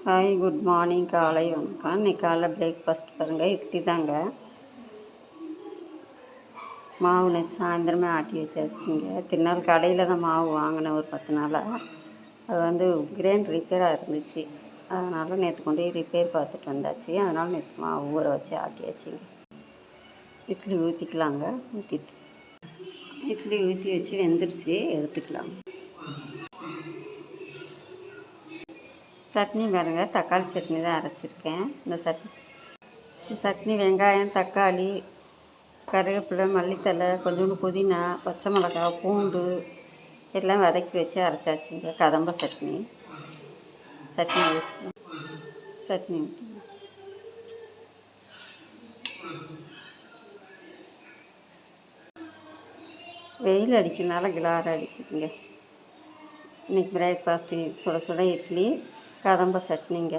Hi, good morning. காலை வணக்கம். இன்னைக்கு காலைல பிரேக்ஃபாஸ்ட் பாருங்கள், இட்லி தாங்க. மாவு நேற்று சாயந்தரமே ஆட்டி வச்சாச்சுங்க. திருநாள் கடையில் தான் மாவு வாங்கினேன் ஒரு 10 நாளாக. அது கிரைண்ட் ரிப்பேராக இருந்துச்சு. அதனால் நேற்று கொண்டு போய் ரிப்பேர் பார்த்துட்டு வந்தாச்சு. அதனால் நேற்று மாவு ஊற வச்சு ஆட்டியாச்சுங்க. இட்லி ஊற்றிக்கலாங்க. இட்லி ஊற்றி வச்சு வெந்துருச்சு, எடுத்துக்கலாம். சட்னி பாருங்கள், தக்காளி சட்னி தான் அரைச்சிருக்கேன். இந்த சட்னி வெங்காயம், தக்காளி, கருவேப்பிலை, மல்லித்தழை, கொஞ்சோண்டு புதினா, பச்சை மிளகா, பூண்டு எல்லாம் வதக்கி வச்சு அரைச்சாச்சுங்க. கதம்ப சட்னி ஊற்றிக்கலாம். சட்னி ஊற்றிக்கலாம். வெயில் அடிக்கிறதுனால கிளார அடிக்குதுங்க. இன்றைக்கி பிரேக்ஃபாஸ்ட்டு சுட சுட இட்லி, கதம்ப சட்னிங்க.